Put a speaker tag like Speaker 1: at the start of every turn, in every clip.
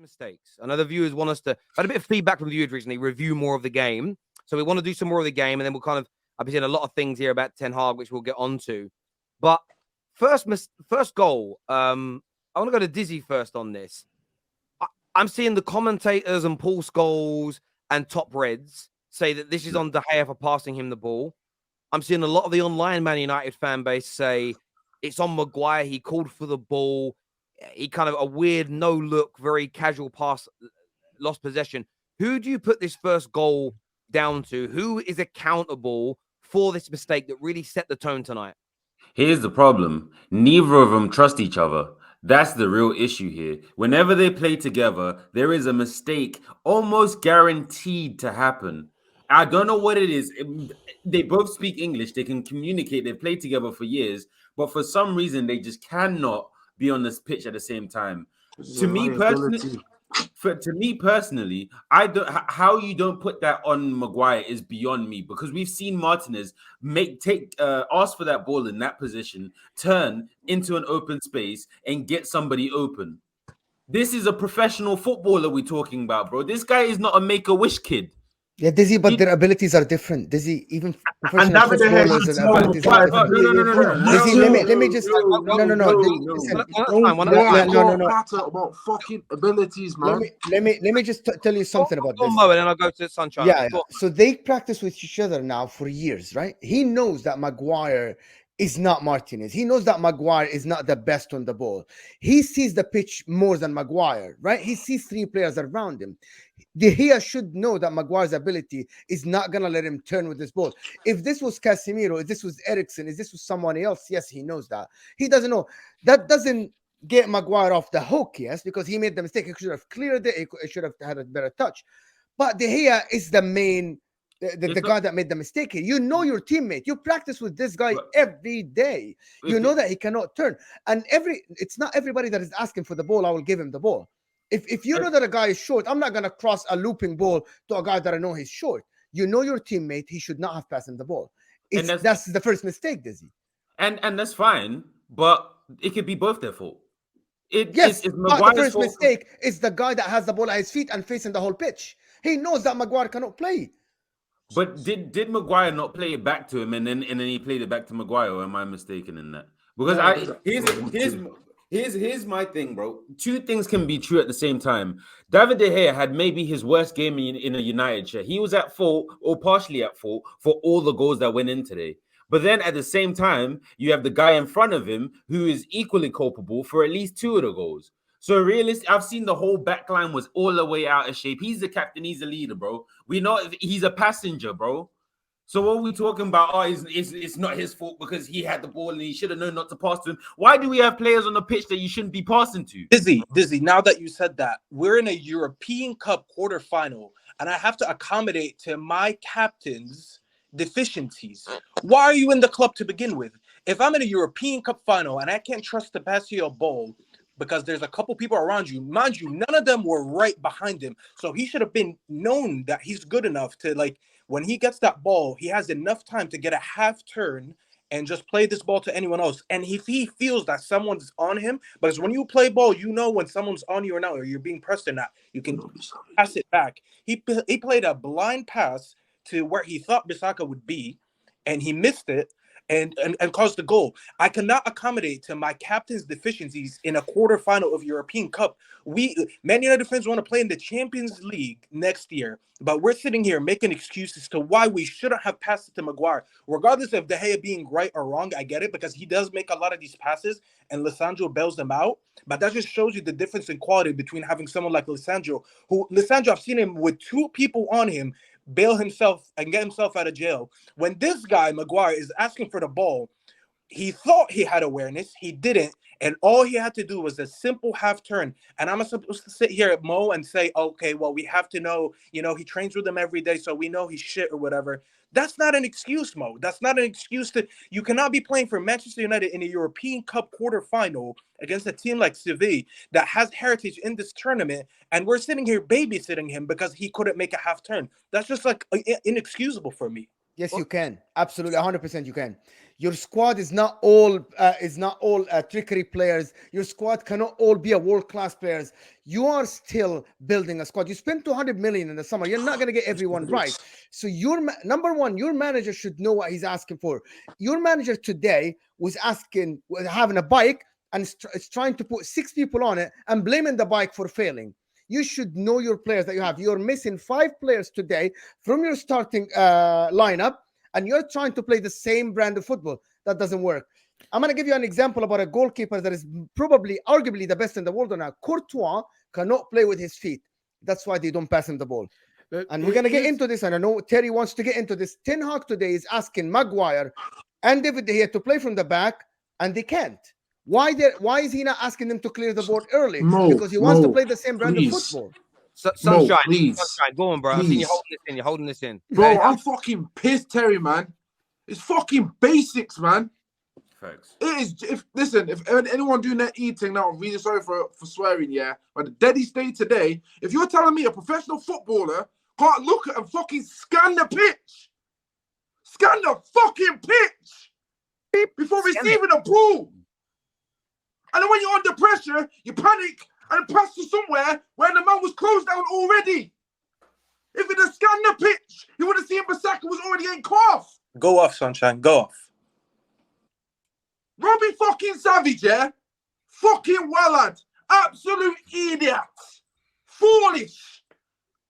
Speaker 1: mistakes. I know the viewers want us to. I had a bit of feedback from the viewers recently. Review more of the game, so we want to do some more of the game, and then we'll kind of. I've been seeing a lot of things here about Ten Hag, which we'll get onto. But first goal. I want to go to Dizzy first on this. I'm seeing the commentators and Paul Scholes and Top Reds say that this is on De Gea for passing him the ball. I'm seeing a lot of the online Man United fan base say it's on Maguire. He called for the ball. He kind of a weird no look, very casual pass, lost possession. Who do you put this first goal down to? Who is accountable for this mistake that really set the tone tonight?
Speaker 2: Here's the problem. Neither of them trust each other. That's the real issue here. Whenever they play together, there is a mistake almost guaranteed to happen. I don't know what it is. They both speak English. They can communicate. They've played together for years. But for some reason, they just cannot be on this pitch at the same time. To me personally, I don't. How you don't put that on Maguire is beyond me, because we've seen Martinez ask for that ball in that position, turn into an open space, and get somebody open. This is a professional footballer we're talking about, bro. This guy is not a make-a-wish kid.
Speaker 3: Yeah, Dizzy, but their abilities are different. Dizzy, even professional footballers, their abilities are different.
Speaker 2: No.
Speaker 3: Dizzy, let me just
Speaker 4: about fucking abilities, man.
Speaker 3: Let me just tell you something about this.
Speaker 1: And then I'll go to Sunshine.
Speaker 3: Yeah. So they practice with each other now for years, right? He knows that Maguire is not Martinez. He knows that Maguire is not the best on the ball. He sees the pitch more than Maguire, right? He sees three players around him. De Gea should know that Maguire's ability is not going to let him turn with this ball. If this was Casemiro, if this was Eriksen, if this was someone else, yes, he knows that. He doesn't know. That doesn't get Maguire off the hook, yes, because he made the mistake. He should have cleared it. He should have had a better touch. But De Gea is the main... The guy that made the mistake here. You know your teammate. You practice with this guy every day. You know that he cannot turn. And it's not everybody that is asking for the ball, I will give him the ball. If you know that a guy is short, I'm not going to cross a looping ball to a guy that I know he's short. You know your teammate. He should not have passed him the ball. That's the first mistake, Dizzy.
Speaker 2: And that's fine, but it could be both their fault.
Speaker 3: But the first mistake is the guy that has the ball at his feet and facing the whole pitch. He knows that Maguire cannot play.
Speaker 2: But did Maguire not play it back to him and then he played it back to Maguire, or am I mistaken in that? Because here's my thing, bro. Two things can be true at the same time. David De Gea had maybe his worst game in a United shirt. He was at fault, or partially at fault, for all the goals that went in today. But then at the same time, you have the guy in front of him who is equally culpable for at least two of the goals. So realistic, I've seen the whole back line was all the way out of shape. He's the captain, he's the leader, bro. We know he's a passenger, bro. So what are we talking about? Oh, it's not his fault because he had the ball and he should have known not to pass to him. Why do we have players on the pitch that you shouldn't be passing to?
Speaker 5: Dizzy, now that you said that, we're in a European Cup quarterfinal, and I have to accommodate to my captain's deficiencies. Why are you in the club to begin with? If I'm in a European Cup final and I can't trust to pass you a ball, because there's a couple people around you. Mind you, none of them were right behind him. So he should have been known that he's good enough to, like, when he gets that ball, he has enough time to get a half turn and just play this ball to anyone else. And if he feels that someone's on him, because when you play ball, you know when someone's on you or not, or you're being pressed or not, you can pass it back. He played a blind pass to where he thought Bissaka would be, and he missed it. And caused the goal. I cannot accommodate to my captain's deficiencies in a quarterfinal of European Cup. Man United fans want to play in the Champions League next year, but we're sitting here making excuses to why we shouldn't have passed it to Maguire. Regardless of De Gea being right or wrong, I get it, because he does make a lot of these passes and Lisandro bails them out. But that just shows you the difference in quality between having someone like Lisandro, I've seen him with two people on him, bail himself and get himself out of jail. When this guy, Maguire, is asking for the ball, he thought he had awareness. He didn't. And all he had to do was a simple half turn. And I'm supposed to sit here at Mo and say, okay, well, we have to know, he trains with them every day, so we know he's shit or whatever. That's not an excuse, Mo. That's not an excuse. You cannot be playing for Manchester United in a European Cup quarterfinal against a team like Seville that has heritage in this tournament, and we're sitting here babysitting him because he couldn't make a half turn. That's just like inexcusable for me.
Speaker 3: Yes, you can. Absolutely, 100% you can. Your squad is not all trickery players. Your squad cannot all be a world-class players. You are still building a squad. You spent 200 million in the summer. You're not going to get everyone right. So number one, your manager should know what he's asking for. Your manager today was having a bike and is trying to put 6 people on it and blaming the bike for failing. You should know your players that you have. You're missing 5 players today from your starting lineup, and you're trying to play the same brand of football. That doesn't work. I'm going to give you an example about a goalkeeper that is arguably the best in the world now. Courtois cannot play with his feet. That's why they don't pass him the ball. And we're going to get into this, and I know Terry wants to get into this. Ten Hag today is asking Maguire and David De Gea to play from the back, and they can't. Why is he not asking them to clear the board early? Because he wants to play the same brand of football.
Speaker 1: Sunshine, go on, bro. I've seen you holding this in. You're holding this in.
Speaker 4: Bro, I'm fucking pissed, Terry, man. It's fucking basics, man.
Speaker 2: Facts.
Speaker 4: It is. If anyone doing that eating now, I'm really sorry for swearing, yeah. But the dead he stayed today. If you're telling me a professional footballer can't look at and fucking scan the pitch, scan the fucking pitch before receiving a ball. And then when you're under pressure, you panic and pass to somewhere where the man was closed down already. If he'd have scanned the pitch, he would have seen Bissaka was already in calf.
Speaker 5: Go off, Sunshine. Go off.
Speaker 4: Robbie fucking Savage, yeah? Fucking wellad. Absolute idiot. Foolish.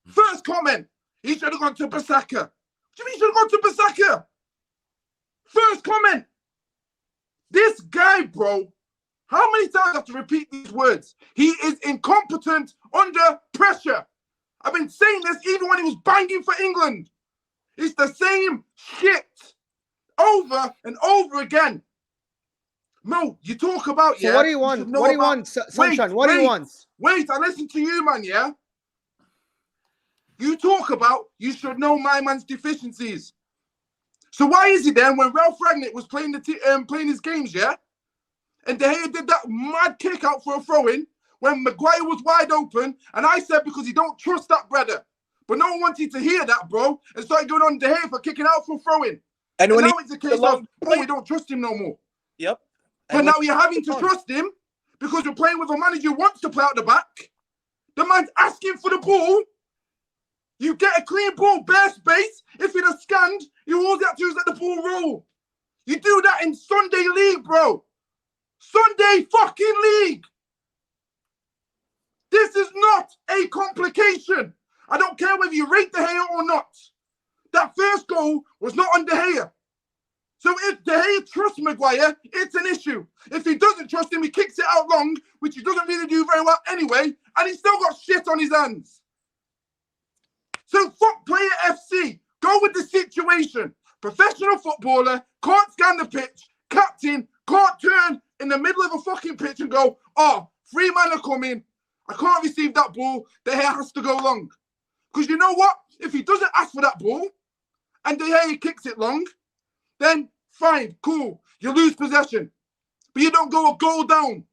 Speaker 4: First comment, he should have gone to Bissaka. What do you mean he should have gone to Bissaka? First comment. This guy, bro, how many times I have to repeat these words? He is incompetent under pressure. I've been saying this even when he was banging for England. It's the same shit over and over again. Mo, you talk about,
Speaker 3: so what do you want? What do you want, Sunshine? What do you want?
Speaker 4: Wait, I listen to you, man, yeah? You talk about you should know my man's deficiencies. So why is it then when Ralph Rangnick was playing his games, yeah? And De Gea did that mad kick out for a throw-in when Maguire was wide open, and I said because he don't trust that brother. But no one wanted to hear that, bro, and started going on De Gea for kicking out for throwing. And now it's a case of, we don't trust him no more.
Speaker 5: Yep.
Speaker 4: But now you're having to trust him because you're playing with a manager who wants to play out the back. The man's asking for the ball. You get a clean ball, bare space. If it is scanned, you all you have to do is let the ball roll. You do that in Sunday League, bro. Sunday fucking League. This is not a complication. I don't care whether you rate De Gea or not. That first goal was not on De Gea. So if De Gea trusts Maguire, it's an issue. If he doesn't trust him, he kicks it out long, which he doesn't really do very well anyway, and he's still got shit on his hands. So fuck Player FC. Go with the situation. Professional footballer, can't scan the pitch, captain, can't turn in the middle of a fucking pitch and go, oh, 3 men are coming. I can't receive that ball. De Gea has to go long. Because you know what? If he doesn't ask for that ball and De Gea kicks it long, then fine, cool. You lose possession. But you don't go a goal down.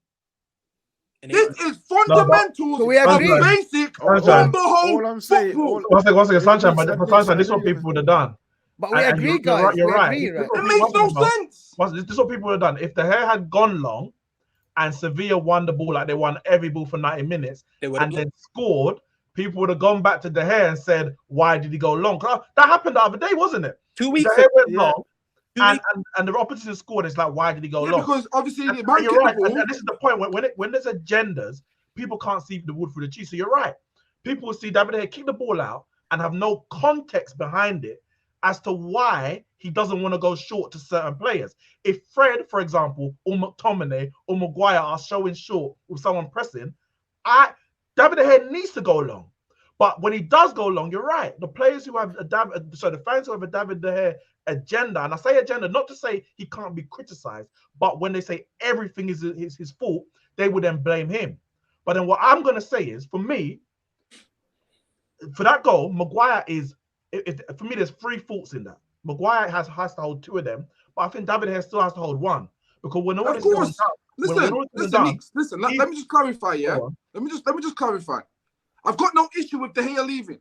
Speaker 4: This is fundamentals.
Speaker 3: So we agree.
Speaker 4: Basic
Speaker 6: Sunshine.
Speaker 4: all I'm saying.
Speaker 6: One second, Sunshine, but for Sunshine, this is what people would have done.
Speaker 3: But we agree, guys.
Speaker 6: You're right.
Speaker 3: Agree, right?
Speaker 4: It makes no sense.
Speaker 6: This is what people would have done. If the hair had gone long and Sevilla won the ball like they won every ball for 90 minutes and then scored, people would have gone back to the hair and said, why did he go long? That happened the other day, wasn't it?
Speaker 5: 2 weeks
Speaker 6: the hair went long. And the opposition scored. It's like, why did he go long?
Speaker 4: Because obviously,
Speaker 6: you're right. And this is the point when there's agendas, people can't see the wood through the cheese. So you're right. People will see David De Gea kick the ball out and have no context behind it as to why he doesn't want to go short to certain players. If Fred, for example, or McTominay or Maguire are showing short with someone pressing, David De Gea needs to go long. But when he does go long, you're right. The players who have the fans who have a David De Gea agenda, and I say agenda not to say he can't be criticized, but when they say everything is his fault, they would then blame him. But then what I'm going to say is, for me, for that goal, Maguire is, for me, there's 3 faults in that. Maguire has to hold 2 of them, but I think David De Gea still has to hold 1. Because when all this is done,
Speaker 4: listen, let me just clarify, yeah? Let me just clarify. I've got no issue with De Gea leaving.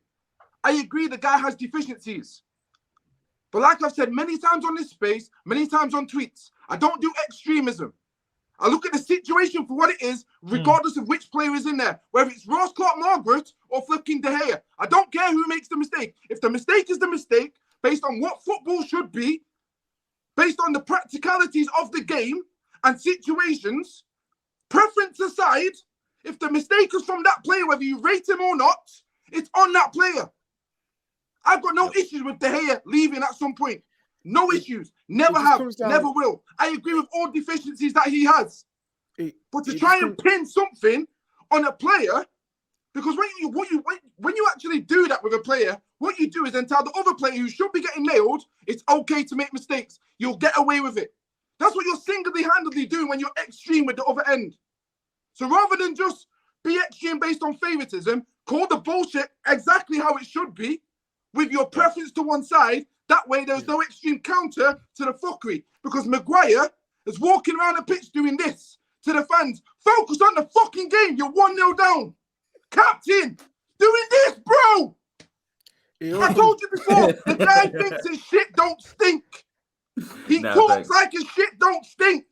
Speaker 4: I agree the guy has deficiencies. But like I've said many times on this space, many times on tweets, I don't do extremism. I look at the situation for what it is, regardless of which player is in there, whether it's Ross Clark-Margaret or fucking De Gea. I don't care who makes the mistake. If the mistake is the mistake, based on what football should be, based on the practicalities of the game and situations, preference aside, if the mistake is from that player, whether you rate him or not, it's on that player. I've got no issues with De Gea leaving at some point. No issues. Never have. Never will. I agree with all deficiencies that he has. But to try and pin something on a player, because when you actually do that with a player, what you do is then tell the other player who should be getting nailed, it's okay to make mistakes. You'll get away with it. That's what you're single-handedly doing when you're extreme with the other end. So rather than just be extreme based on favoritism, call the bullshit exactly how it should be, with your preference to one side. That way there's no extreme counter to the fuckery. Because Maguire is walking around the pitch doing this to the fans. Focus on the fucking game. You're 1-0 down. Captain, doing this, bro. I told you before, the guy thinks his shit don't stink. He talks like his shit don't stink.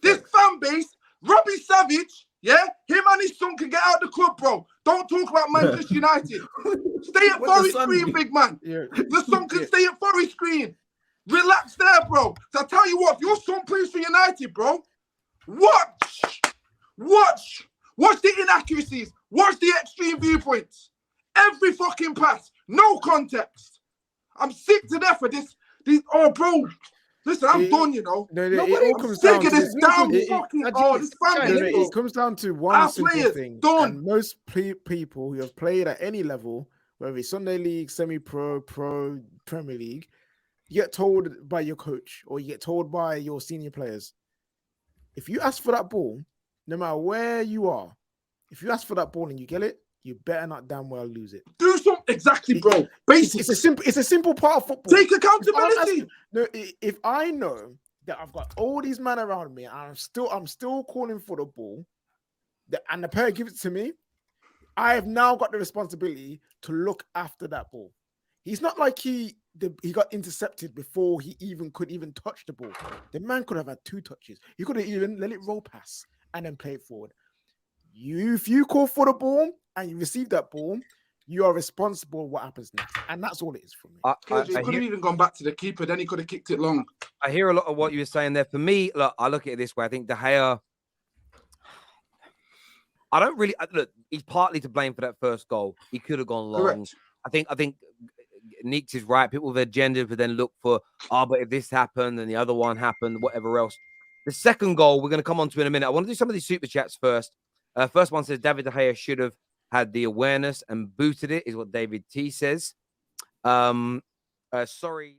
Speaker 4: This fan base, Robbie Savage, yeah, him and his son can get out the club, bro. Don't talk about Manchester United. Stay at Forest Green, big man. The son can stay at Forest Green. Relax there, bro. So I tell you what, if your son plays for United, bro, watch the inaccuracies. Watch the extreme viewpoints. Every fucking pass, no context. I'm sick to death of this. Oh, bro. Listen, I'm done, you know. I'm sick of this damn fucking. This family.
Speaker 7: It comes down to one simple thing. And most people who have played at any level, whether it's Sunday League, semi-pro, pro, Premier League, you get told by your coach or you get told by your senior players, if you ask for that ball, no matter where you are, if you ask for that ball and you get it, you better not damn well lose it.
Speaker 4: Do something exactly, bro.
Speaker 7: It's a simple part of football.
Speaker 4: Take accountability.
Speaker 7: If I know that I've got all these men around me and I'm still calling for the ball, and the player gives it to me, I have now got the responsibility to look after that ball. He's not like he got intercepted before he could touch the ball. The man could have had 2 touches. He could have even let it roll pass and then play it forward. If you call for the ball and you receive that ball, you are responsible for what happens next. And that's all it is for me.
Speaker 4: He could have even gone back to the keeper, then he could have kicked it long.
Speaker 1: I hear a lot of what you were saying there. For me, look, I look at it this way. I think De Gea, I don't really look, he's partly to blame for that first goal. He could have gone long.
Speaker 4: Correct.
Speaker 1: I think Neeks is right. People with agendas would then look for, but if this happened and the other one happened, whatever else. The second goal we're going to come on to in a minute. I want to do some of these super chats first. First one says David De Gea should have had the awareness and booted it, is what David T says. Sorry.